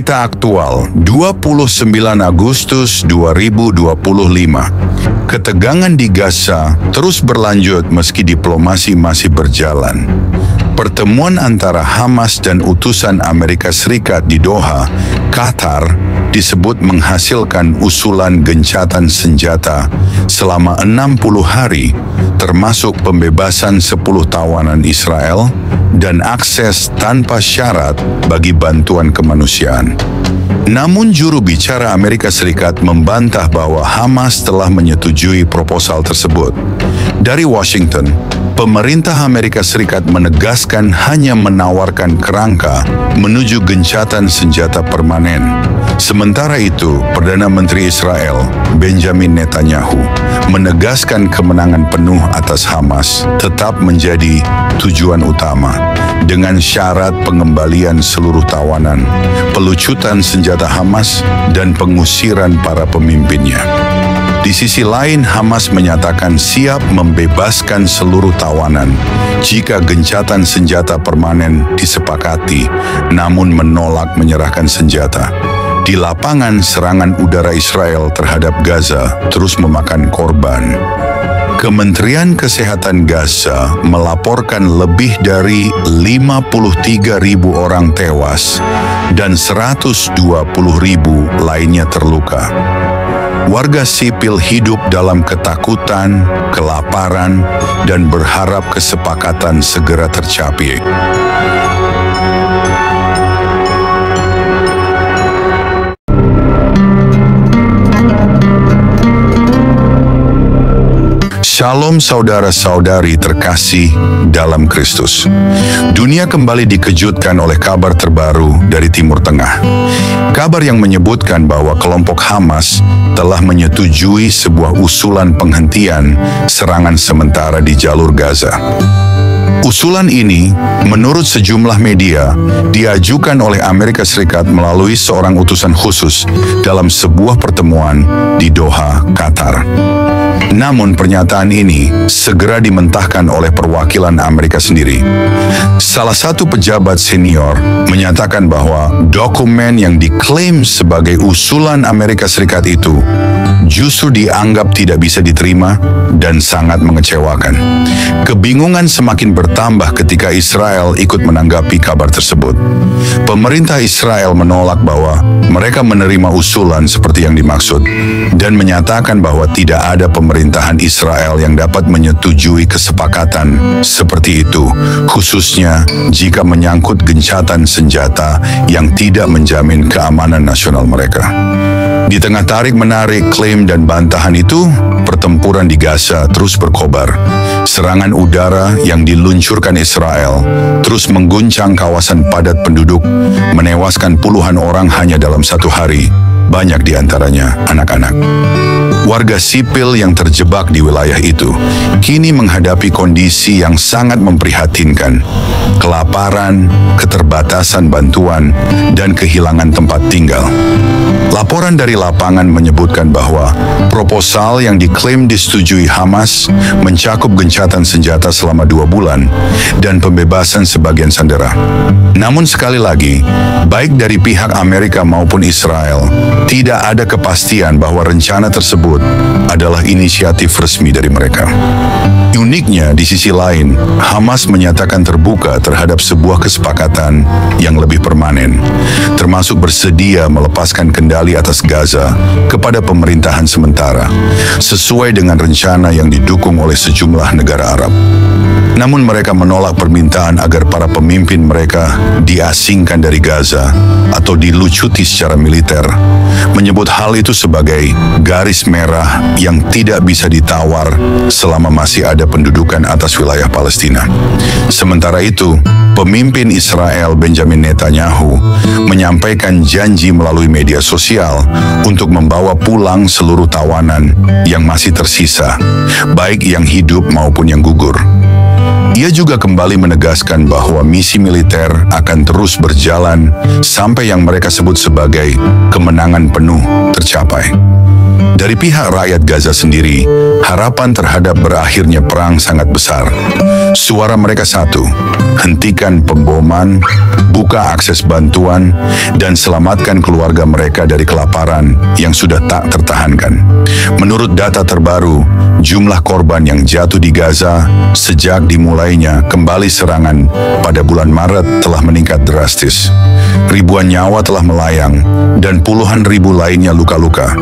Berita aktual 29 Agustus 2025. Ketegangan di Gaza terus berlanjut meski diplomasi masih berjalan. Pertemuan antara Hamas dan utusan Amerika Serikat di Doha, Qatar, disebut menghasilkan usulan gencatan senjata selama 60 hari, termasuk pembebasan 10 tawanan Israel dan akses tanpa syarat bagi bantuan kemanusiaan. Namun juru bicara Amerika Serikat membantah bahwa Hamas telah menyetujui proposal tersebut. Dari Washington, pemerintah Amerika Serikat menegaskan hanya menawarkan kerangka menuju gencatan senjata permanen. Sementara itu, Perdana Menteri Israel, Benjamin Netanyahu, menegaskan kemenangan penuh atas Hamas tetap menjadi tujuan utama, dengan syarat pengembalian seluruh tawanan, pelucutan senjata Hamas, dan pengusiran para pemimpinnya. Di sisi lain, Hamas menyatakan siap membebaskan seluruh tawanan jika gencatan senjata permanen disepakati, namun menolak menyerahkan senjata. Di lapangan, serangan udara Israel terhadap Gaza terus memakan korban. Kementerian Kesehatan Gaza melaporkan lebih dari 53.000 orang tewas dan 120.000 lainnya terluka. Warga sipil hidup dalam ketakutan, kelaparan, dan berharap kesepakatan segera tercapai. Shalom saudara-saudari terkasih dalam Kristus. Dunia kembali dikejutkan oleh kabar terbaru dari Timur Tengah. Kabar yang menyebutkan bahwa kelompok Hamas telah menyetujui sebuah usulan penghentian serangan sementara di jalur Gaza. Usulan ini, menurut sejumlah media, diajukan oleh Amerika Serikat melalui seorang utusan khusus dalam sebuah pertemuan di Doha, Qatar. Namun pernyataan ini segera dimentahkan oleh perwakilan Amerika sendiri. Salah satu pejabat senior menyatakan bahwa dokumen yang diklaim sebagai usulan Amerika Serikat itu justru dianggap tidak bisa diterima dan sangat mengecewakan. Kebingungan semakin bertambah ketika Israel ikut menanggapi kabar tersebut. Pemerintah Israel menolak bahwa mereka menerima usulan seperti yang dimaksud dan menyatakan bahwa tidak ada pemerintahan Israel yang dapat menyetujui kesepakatan seperti itu, khususnya jika menyangkut gencatan senjata yang tidak menjamin keamanan nasional mereka. Di tengah tarik-menarik klaim dan bantahan itu, pertempuran di Gaza terus berkobar. Serangan udara yang diluncurkan Israel terus mengguncang kawasan padat penduduk, menewaskan puluhan orang hanya dalam satu hari, banyak di antaranya anak-anak. Warga sipil yang terjebak di wilayah itu kini menghadapi kondisi yang sangat memprihatinkan. Kelaparan, keterbatasan bantuan, dan kehilangan tempat tinggal. Laporan dari lapangan menyebutkan bahwa proposal yang diklaim disetujui Hamas mencakup gencatan senjata selama 2 bulan dan pembebasan sebagian sandera. Namun sekali lagi, baik dari pihak Amerika maupun Israel, tidak ada kepastian bahwa rencana tersebut adalah inisiatif resmi dari mereka. Uniknya, di sisi lain, Hamas menyatakan terbuka terhadap sebuah kesepakatan yang lebih permanen, termasuk bersedia melepaskan kendali atas Gaza kepada pemerintahan sementara, sesuai dengan rencana yang didukung oleh sejumlah negara Arab. Namun mereka menolak permintaan agar para pemimpin mereka diasingkan dari Gaza atau dilucuti secara militer, menyebut hal itu sebagai garis merah yang tidak bisa ditawar selama masih ada pendudukan atas wilayah Palestina. Sementara itu, pemimpin Israel Benjamin Netanyahu menyampaikan janji melalui media sosial untuk membawa pulang seluruh tawanan yang masih tersisa, baik yang hidup maupun yang gugur. Ia juga kembali menegaskan bahwa misi militer akan terus berjalan sampai yang mereka sebut sebagai kemenangan penuh tercapai. Dari pihak rakyat Gaza sendiri, harapan terhadap berakhirnya perang sangat besar. Suara mereka satu, hentikan pemboman, buka akses bantuan, dan selamatkan keluarga mereka dari kelaparan yang sudah tak tertahankan. Menurut data terbaru, jumlah korban yang jatuh di Gaza sejak dimulainya kembali serangan pada bulan Maret telah meningkat drastis. Ribuan nyawa telah melayang dan puluhan ribu lainnya luka-luka.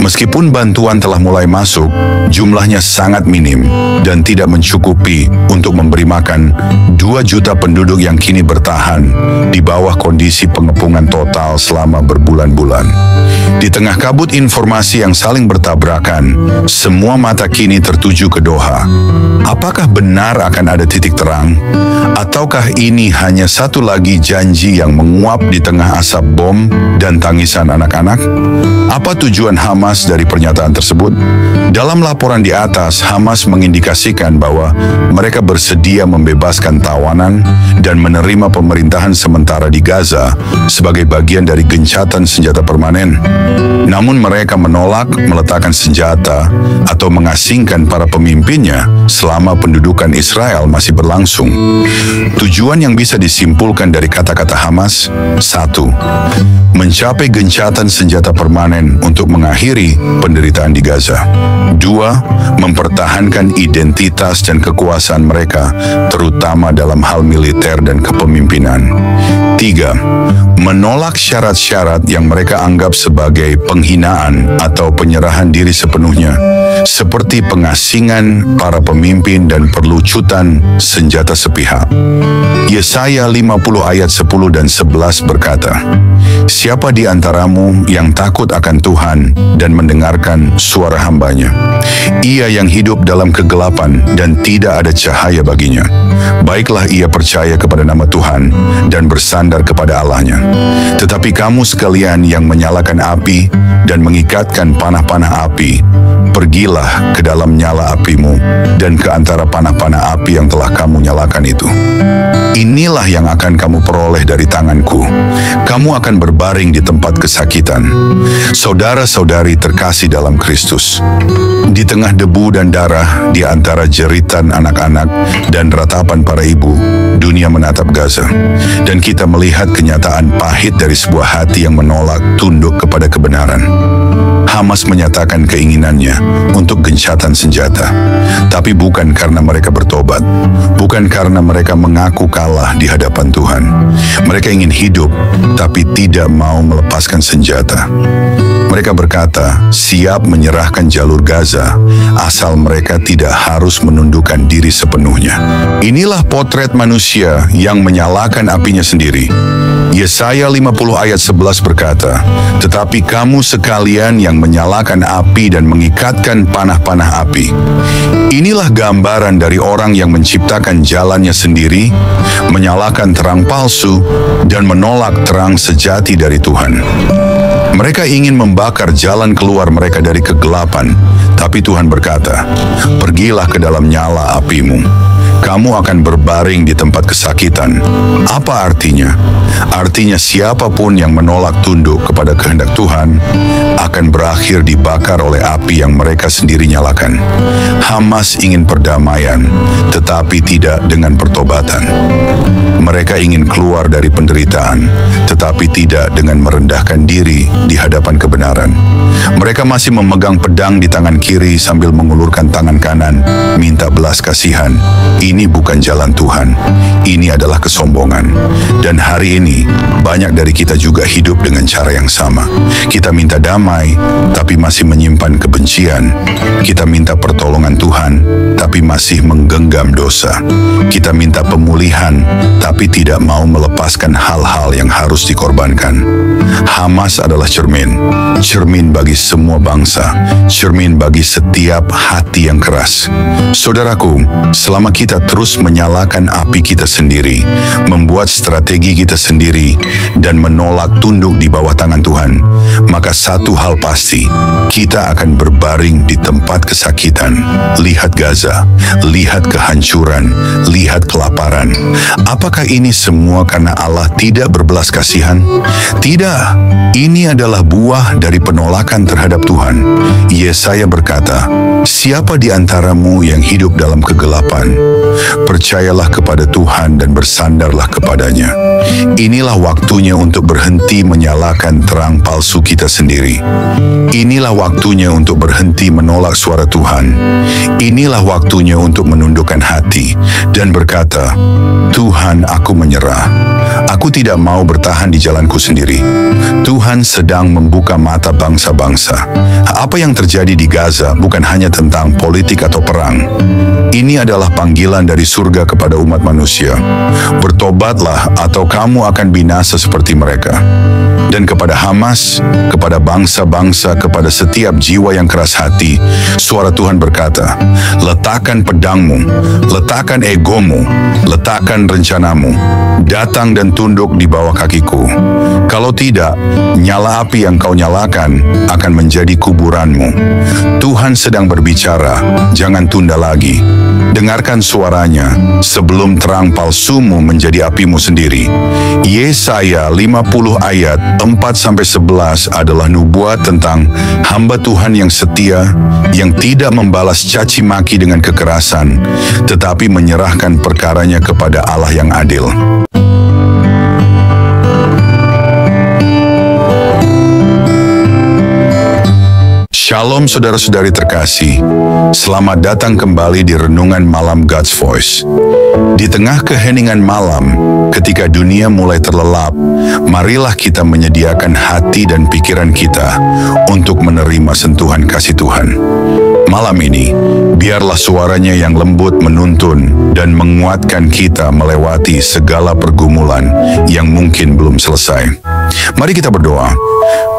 Meskipun bantuan telah mulai masuk, jumlahnya sangat minim dan tidak mencukupi untuk memberi makan 2 juta penduduk yang kini bertahan di bawah kondisi pengepungan total selama berbulan-bulan. Di tengah kabut informasi yang saling bertabrakan, semua mata kini tertuju ke Doha. Apakah benar akan ada titik terang? Ataukah ini hanya satu lagi janji yang menguap di tengah asap bom dan tangisan anak-anak? Apa tujuan Hamas dari pernyataan tersebut? Dalam laporan di atas, Hamas mengindikasikan bahwa mereka bersedia membebaskan tawanan dan menerima pemerintahan sementara di Gaza sebagai bagian dari gencatan senjata permanen. Namun mereka menolak meletakkan senjata atau mengasingkan para pemimpinnya selama pendudukan Israel masih berlangsung. Tujuan yang bisa disimpulkan dari kata-kata Hamas: 1. Mencapai gencatan senjata permanen untuk mengakhiri penderitaan di Gaza. 2. Mempertahankan identitas dan kekuasaan mereka, terutama dalam hal militer dan kepemimpinan. 3. Menolak syarat-syarat yang mereka anggap sebagai penghinaan atau penyerahan diri sepenuhnya, seperti pengasingan para pemimpin dan perlucutan senjata sepihak. Yesaya 50 ayat 10 dan 11 berkata, "Siapa di antaramu yang takut akan Tuhan dan mendengarkan suara hamba-Nya? Ia yang hidup dalam kegelapan dan tidak ada cahaya baginya. Baiklah ia percaya kepada nama Tuhan dan bersandar kepada Allah-Nya. Tetapi kamu sekalian yang menyalakan api dan mengikatkan panah-panah api, pergilah ke dalam nyala apimu dan ke antara panah-panah api yang telah kamu nyalakan itu. Inilah yang akan kamu peroleh dari tanganku. Kamu akan berbaring di tempat kesakitan." Saudara-saudari terkasih dalam Kristus, di tengah debu dan darah, di antara jeritan anak-anak dan ratapan para ibu, dunia menatap Gaza. Dan kita melihat kenyataan pahit dari sebuah hati yang menolak tunduk kepada kebenaran. Hamas menyatakan keinginannya untuk gencatan senjata, tapi bukan karena mereka bertobat, bukan karena mereka mengaku kalah di hadapan Tuhan. Mereka ingin hidup, tapi tidak mau melepaskan senjata. Mereka berkata, siap menyerahkan jalur Gaza, asal mereka tidak harus menundukkan diri sepenuhnya. Inilah potret manusia yang menyalakan apinya sendiri. Yesaya 50 ayat 11 berkata, "Tetapi kamu sekalian yang menyalakan api dan mengikatkan panah-panah api." Inilah gambaran dari orang yang menciptakan jalannya sendiri, menyalakan terang palsu, dan menolak terang sejati dari Tuhan. Mereka ingin membakar jalan keluar mereka dari kegelapan, tapi Tuhan berkata, "Pergilah ke dalam nyala apimu. Kamu akan berbaring di tempat kesakitan." Apa artinya? Artinya siapapun yang menolak tunduk kepada kehendak Tuhan akan berakhir dibakar oleh api yang mereka sendiri nyalakan. Hamas ingin perdamaian, tetapi tidak dengan pertobatan. Mereka ingin keluar dari penderitaan, tetapi tidak dengan merendahkan diri di hadapan kebenaran. Mereka masih memegang pedang di tangan kiri sambil mengulurkan tangan kanan, minta belas kasihan. Ini bukan jalan Tuhan. Ini adalah kesombongan. Dan hari ini, banyak dari kita juga hidup dengan cara yang sama. Kita minta damai, tapi masih menyimpan kebencian. Kita minta pertolongan Tuhan, tapi masih menggenggam dosa. Kita minta pemulihan, tapi tidak mau melepaskan hal-hal yang harus dikorbankan. Hamas adalah cermin bagi semua bangsa, cermin bagi setiap hati yang keras. Saudaraku, selama kita terus menyalakan api kita sendiri, membuat strategi kita sendiri, dan menolak tunduk di bawah tangan Tuhan, maka satu hal pasti, kita akan berbaring di tempat kesakitan. Lihat Gaza, lihat kehancuran, lihat kelaparan. Apakah ini semua karena Allah tidak berbelas kasihan? Tidak, ini adalah buah dari penolakan terhadap Tuhan. Yesaya berkata, "Siapa di antaramu yang hidup dalam kegelapan? Percayalah kepada Tuhan dan bersandarlah kepadanya." Inilah waktunya untuk berhenti menyalakan terang palsu kita sendiri. Inilah waktunya untuk berhenti menolak suara Tuhan. Inilah waktunya untuk menundukkan hati dan berkata, "Tuhan, aku menyerah. Aku tidak mau bertahan di jalanku sendiri." Tuhan sedang membuka mata bangsa-bangsa. Apa yang terjadi di Gaza bukan hanya tentang politik atau perang. Ini adalah panggilan dari surga kepada umat manusia. Bertobatlah atau kamu akan binasa seperti mereka. Dan kepada Hamas, kepada bangsa-bangsa, kepada setiap jiwa yang keras hati, suara Tuhan berkata, "Letakkan pedangmu, letakkan egomu, letakkan rencanamu, datang dan tunduk di bawah kakiku. Kalau tidak, nyala api yang kau nyalakan akan menjadi kuburanmu." Tuhan sedang berbicara, jangan tunda lagi. Dengarkan suaranya sebelum terang palsumu menjadi apimu sendiri. Yesaya 50 ayat 4-11 adalah nubuat tentang hamba Tuhan yang setia, yang tidak membalas caci maki dengan kekerasan, tetapi menyerahkan perkaranya kepada Allah yang adil. Shalom saudara-saudari terkasih, selamat datang kembali di Renungan Malam God's Voice. Di tengah keheningan malam, ketika dunia mulai terlelap, marilah kita menyediakan hati dan pikiran kita untuk menerima sentuhan kasih Tuhan. Malam ini, biarlah suaranya yang lembut menuntun dan menguatkan kita melewati segala pergumulan yang mungkin belum selesai. Mari kita berdoa.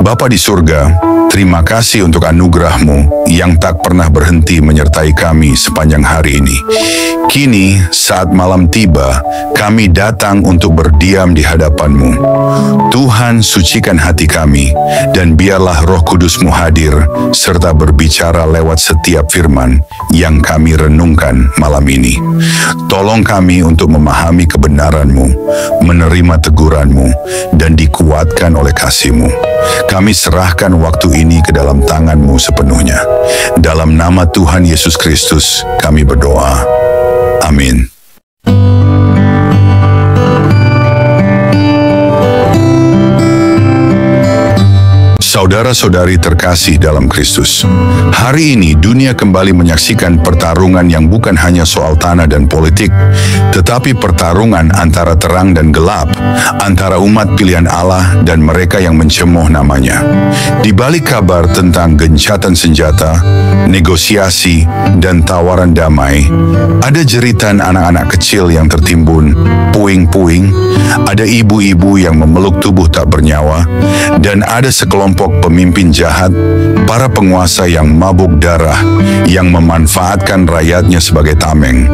Bapa di surga, terima kasih untuk anugerah-Mu yang tak pernah berhenti menyertai kami sepanjang hari ini. Kini, saat malam tiba, kami datang untuk berdiam di hadapan-Mu. Tuhan, sucikan hati kami, dan biarlah Roh Kudus-Mu hadir, serta berbicara lewat setiap firman yang kami renungkan malam ini. Tolong kami untuk memahami kebenaran-Mu, menerima teguran-Mu, dan dikuatkan oleh kasih-Mu. Kami serahkan waktu ini ke dalam tangan-Mu sepenuhnya. Dalam nama Tuhan Yesus Kristus, kami berdoa. Amin. Saudara-saudari terkasih dalam Kristus, hari ini dunia kembali menyaksikan pertarungan yang bukan hanya soal tanah dan politik, tetapi pertarungan antara terang dan gelap, antara umat pilihan Allah dan mereka yang mencemooh namanya. Di balik kabar tentang gencatan senjata, negosiasi, dan tawaran damai, ada jeritan anak-anak kecil yang tertimbun, puing-puing, ada ibu-ibu yang memeluk tubuh tak bernyawa, dan ada sekelompok pemimpin jahat, para penguasa yang mabuk darah, yang memanfaatkan rakyatnya sebagai tameng,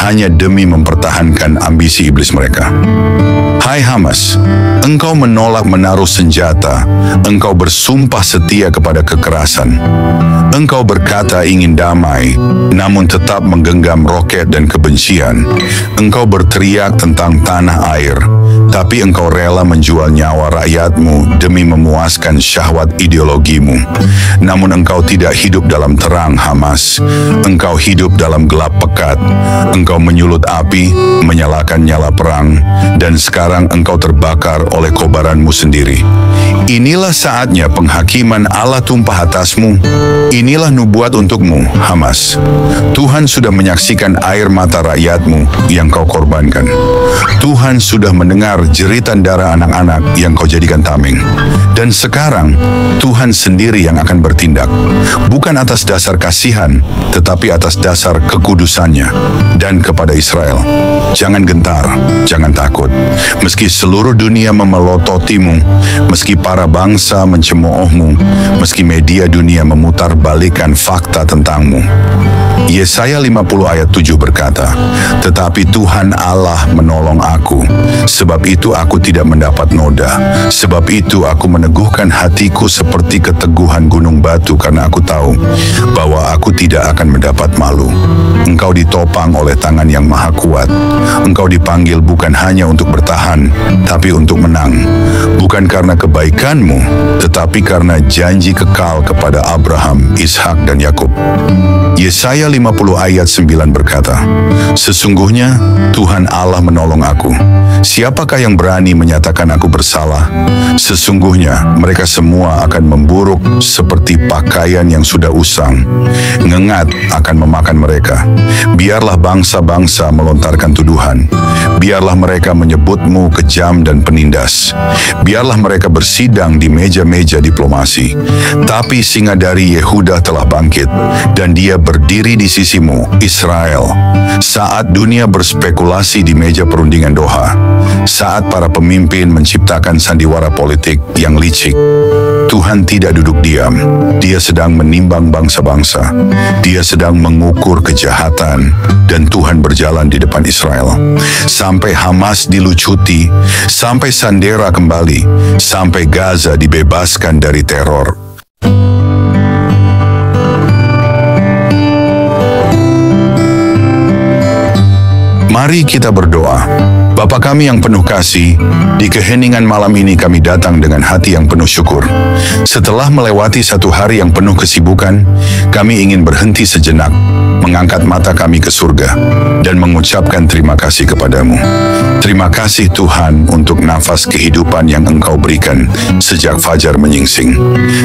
hanya demi mempertahankan ambisi iblis mereka. Hai Hamas, engkau menolak menaruh senjata, engkau bersumpah setia kepada kekerasan. Engkau berkata ingin damai, namun tetap menggenggam roket dan kebencian. Engkau berteriak tentang tanah air, tapi engkau rela menjual nyawa rakyatmu demi memuaskan syahwat ideologimu. Namun engkau tidak hidup dalam terang, Hamas. Engkau hidup dalam gelap pekat. Engkau menyulut api, menyalakan nyala perang, dan sekarang engkau terbakar oleh kobaranmu sendiri. Inilah saatnya penghakiman Allah tumpah atasmu. Inilah nubuat untukmu, Hamas. Tuhan sudah menyaksikan air mata rakyatmu yang kau korbankan. Tuhan sudah mendengar jeritan darah anak-anak yang kau jadikan tameng. Dan sekarang, Tuhan sendiri yang akan bertindak. Bukan atas dasar kasihan, tetapi atas dasar kekudusannya. Dan kepada Israel, jangan gentar, jangan takut. Meski seluruh dunia memelototimu, meski para bangsa mencemoohmu, meski media dunia memutarbalikkan fakta tentangmu. Yesaya 50 ayat 7 berkata, "Tetapi Tuhan Allah menolong aku, sebab itu aku tidak mendapat noda. Sebab itu aku meneguhkan hatiku seperti keteguhan gunung batu, karena aku tahu bahwa aku tidak akan mendapat malu. Engkau ditopang oleh tangan yang maha kuat. Engkau dipanggil bukan hanya untuk bertahan, tapi untuk menang. Bukan karena kebaikan Bukan-Mu, tetapi karena janji kekal kepada Abraham, Ishak, dan Yakub. Yesaya 50 ayat 9 berkata, "Sesungguhnya Tuhan Allah menolong aku. Siapakah yang berani menyatakan aku bersalah? Sesungguhnya mereka semua akan memburuk seperti pakaian yang sudah usang. Ngengat akan memakan mereka. Biarlah bangsa-bangsa melontarkan tuduhan. Biarlah mereka menyebut-Mu kejam dan penindas. Biarlah mereka bersidang di meja-meja diplomasi. Tapi singa dari Yehuda telah bangkit, dan dia berdiri di sisi-Mu, Israel. Saat dunia berspekulasi di meja perundingan Doha, saat para pemimpin menciptakan sandiwara politik yang licik, Tuhan tidak duduk diam. Dia sedang menimbang bangsa-bangsa. Dia sedang mengukur kejahatan, dan Tuhan berjalan di depan Israel. Sampai Hamas dilucuti, sampai Sandera kembali, sampai Gaza dibebaskan dari teror. Mari kita berdoa. Bapa kami yang penuh kasih, di keheningan malam ini kami datang dengan hati yang penuh syukur. Setelah melewati satu hari yang penuh kesibukan, kami ingin berhenti sejenak, mengangkat mata kami ke surga, dan mengucapkan terima kasih kepadamu. Terima kasih Tuhan untuk nafas kehidupan yang Engkau berikan sejak fajar menyingsing.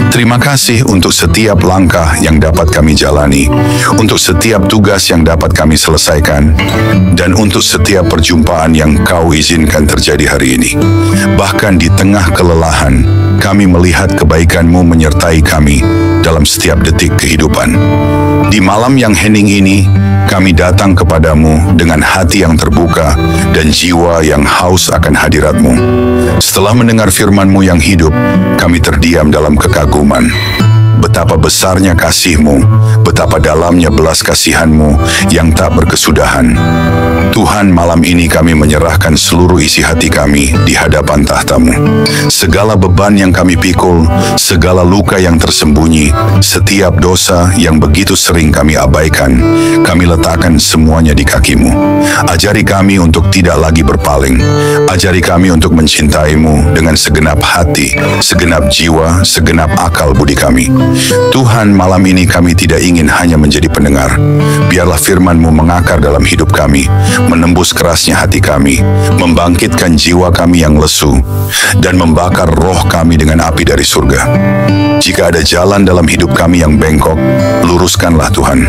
Terima kasih untuk setiap langkah yang dapat kami jalani, untuk setiap tugas yang dapat kami selesaikan, dan untuk setiap perjumpaan yang Kau izinkan terjadi hari ini. Bahkan di tengah kelelahan, kami melihat kebaikan-Mu menyertai kami dalam setiap detik kehidupan. Di malam yang hening ini, kami datang kepadamu dengan hati yang terbuka dan jiwa yang haus akan hadirat-Mu. Setelah mendengar firman-Mu yang hidup, kami terdiam dalam kekaguman. Betapa besarnya kasih-Mu, betapa dalamnya belas kasihan-Mu yang tak berkesudahan. Tuhan, malam ini kami menyerahkan seluruh isi hati kami di hadapan tahta-Mu. Segala beban yang kami pikul, segala luka yang tersembunyi, setiap dosa yang begitu sering kami abaikan, kami letakkan semuanya di kaki-Mu. Ajari kami untuk tidak lagi berpaling. Ajari kami untuk mencintai-Mu dengan segenap hati, segenap jiwa, segenap akal budi kami. Tuhan, malam ini kami tidak ingin hanya menjadi pendengar. Biarlah firman-Mu mengakar dalam hidup kami, menembus kerasnya hati kami, membangkitkan jiwa kami yang lesu, dan membakar roh kami dengan api dari surga. Jika ada jalan dalam hidup kami yang bengkok, luruskanlah Tuhan.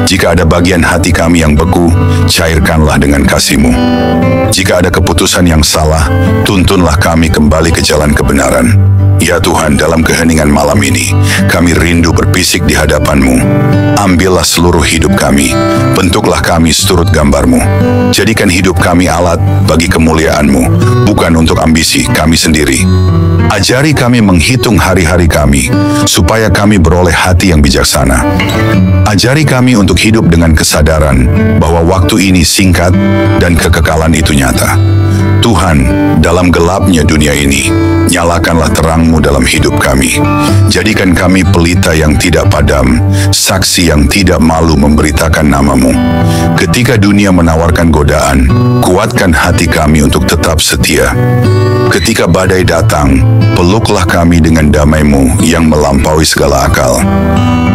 Jika ada bagian hati kami yang beku, cairkanlah dengan kasih-Mu. Jika ada keputusan yang salah, tuntunlah kami kembali ke jalan kebenaran. Ya Tuhan, dalam keheningan malam ini, kami rindu berpisik di hadapan-Mu. Ambillah seluruh hidup kami, bentuklah kami seturut gambar-Mu. Jadikan hidup kami alat bagi kemuliaan-Mu, bukan untuk ambisi kami sendiri. Ajari kami menghitung hari-hari kami, supaya kami beroleh hati yang bijaksana. Ajari kami untuk hidup dengan kesadaran bahwa waktu ini singkat dan kekekalan itu nyata. Tuhan, dalam gelapnya dunia ini, nyalakanlah terang-Mu dalam hidup kami. Jadikan kami pelita yang tidak padam, saksi yang tidak malu memberitakan nama-Mu. Ketika dunia menawarkan godaan, kuatkan hati kami untuk tetap setia. Ketika badai datang, peluklah kami dengan damai-Mu yang melampaui segala akal.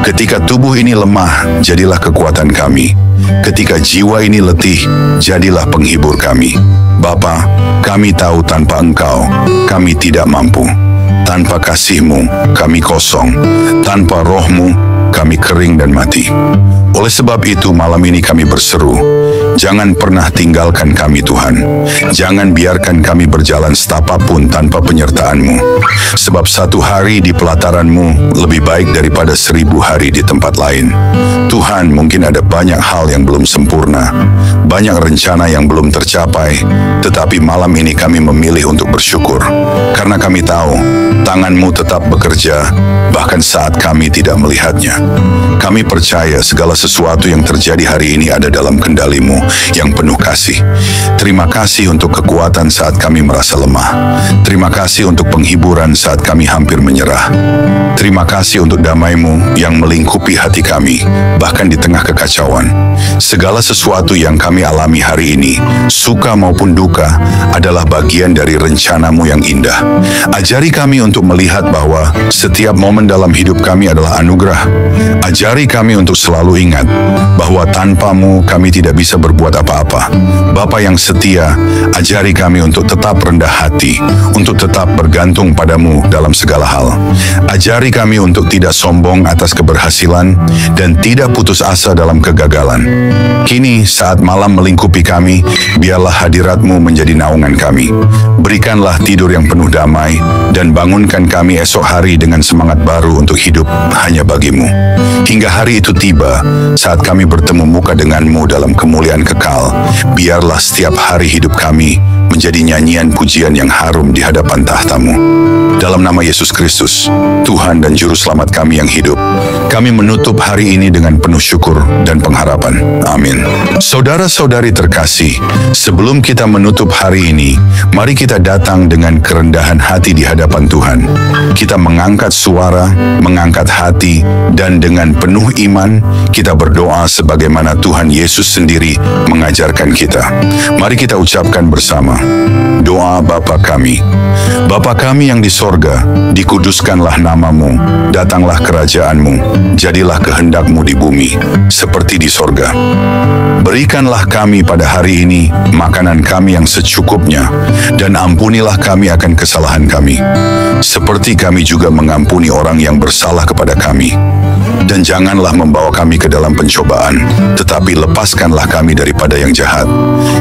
Ketika tubuh ini lemah, jadilah kekuatan kami. Ketika jiwa ini letih, jadilah penghibur kami. Bapa, kami tahu tanpa Engkau, kami tidak mampu. Tanpa kasih-Mu, kami kosong. Tanpa Roh-Mu, kami kering dan mati. Oleh sebab itu, malam ini kami berseru, jangan pernah tinggalkan kami Tuhan. Jangan biarkan kami berjalan setapak pun tanpa penyertaan-Mu. Sebab satu hari di pelataran-Mu lebih baik daripada 1000 hari di tempat lain. Tuhan, mungkin ada banyak hal yang belum sempurna, banyak rencana yang belum tercapai, tetapi malam ini kami memilih untuk bersyukur. Karena kami tahu, tangan-Mu tetap bekerja, bahkan saat kami tidak melihatnya. Kami percaya segala sesuatu yang terjadi hari ini ada dalam kendali-Mu. yang penuh kasih. Terima kasih untuk kekuatan saat kami merasa lemah. Terima kasih untuk penghiburan saat kami hampir menyerah. Terima kasih untuk damai-Mu yang melingkupi hati kami, bahkan di tengah kekacauan. Segala sesuatu yang kami alami hari ini, suka maupun duka, adalah bagian dari rencana-Mu yang indah. Ajari kami untuk melihat bahwa setiap momen dalam hidup kami adalah anugerah. Ajari kami untuk selalu ingat bahwa tanpa-Mu kami tidak bisa berbuat apa-apa. Bapa yang setia, ajari kami untuk tetap rendah hati, untuk tetap bergantung pada-Mu dalam segala hal. Ajari kami untuk tidak sombong atas keberhasilan dan tidak putus asa dalam kegagalan. Kini saat malam melingkupi kami, biarlah hadirat-Mu menjadi naungan kami. Berikanlah tidur yang penuh damai dan bangunkan kami esok hari dengan semangat baru untuk hidup hanya bagi-Mu. Hingga hari itu tiba, saat kami bertemu muka dengan-Mu dalam kemuliaan kekal, biarlah setiap hari hidup kami menjadi nyanyian pujian yang harum di hadapan tahta-Mu. Dalam nama Yesus Kristus, Tuhan dan Juru Selamat kami yang hidup, kami menutup hari ini dengan penuh syukur dan pengharapan. Amin. Saudara-saudari terkasih, sebelum kita menutup hari ini, mari kita datang dengan kerendahan hati di hadapan Tuhan. Kita mengangkat suara, mengangkat hati, dan dengan penuh iman, kita berdoa sebagaimana Tuhan Yesus sendiri mengajarkan kita. Mari kita ucapkan bersama. Doa Bapa kami. Bapa kami yang di sorga, dikuduskanlah nama-Mu, datanglah kerajaan-Mu, jadilah kehendak-Mu di bumi, seperti di sorga. Berikanlah kami pada hari ini makanan kami yang secukupnya, dan ampunilah kami akan kesalahan kami, seperti kami juga mengampuni orang yang bersalah kepada kami. Dan janganlah membawa kami ke dalam pencobaan, tetapi lepaskanlah kami daripada yang jahat.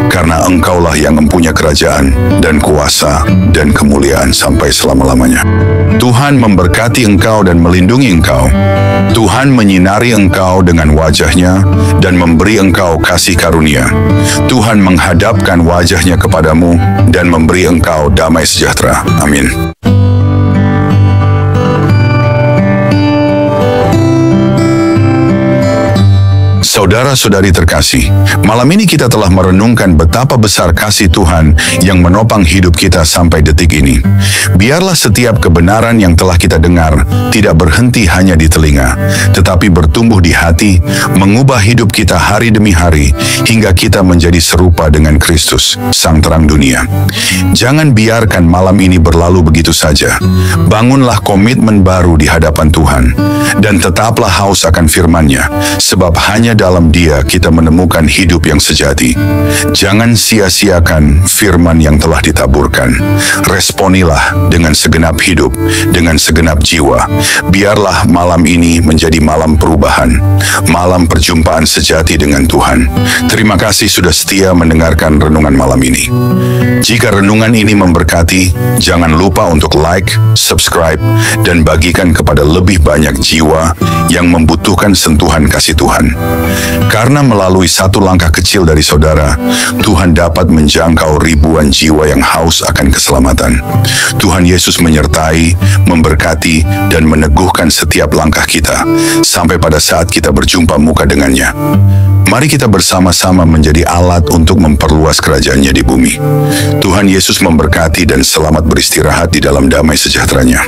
Karena Engkaulah yang mempunyai kerajaan, dan kuasa, dan kemuliaan sampai selama-lamanya. Tuhan memberkati engkau dan melindungi engkau. Tuhan menyinari engkau dengan wajah-Nya, dan memberi engkau kasih karunia. Tuhan menghadapkan wajah-Nya kepadamu, dan memberi engkau damai sejahtera. Amin. Saudara-saudari terkasih, malam ini kita telah merenungkan betapa besar kasih Tuhan yang menopang hidup kita sampai detik ini. Biarlah setiap kebenaran yang telah kita dengar tidak berhenti hanya di telinga, tetapi bertumbuh di hati, mengubah hidup kita hari demi hari, hingga kita menjadi serupa dengan Kristus, Sang Terang Dunia. Jangan biarkan malam ini berlalu begitu saja. Bangunlah komitmen baru di hadapan Tuhan, dan tetaplah haus akan firman-Nya, sebab hanya dalam Dia kita menemukan hidup yang sejati. Jangan sia-siakan firman yang telah ditaburkan. Responilah dengan segenap hidup, dengan segenap jiwa. Biarlah malam ini menjadi malam perubahan, malam perjumpaan sejati dengan Tuhan. Terima kasih sudah setia mendengarkan renungan malam ini. Jika renungan ini memberkati, jangan lupa untuk like, subscribe, dan bagikan kepada lebih banyak jiwa yang membutuhkan sentuhan kasih Tuhan. Karena melalui satu langkah kecil dari saudara, Tuhan dapat menjangkau ribuan jiwa yang haus akan keselamatan. Tuhan Yesus menyertai, memberkati, dan meneguhkan setiap langkah kita, sampai pada saat kita berjumpa muka dengan-Nya. Mari kita bersama-sama menjadi alat untuk memperluas kerajaan-Nya di bumi. Tuhan Yesus memberkati dan selamat beristirahat di dalam damai sejahtera-Nya.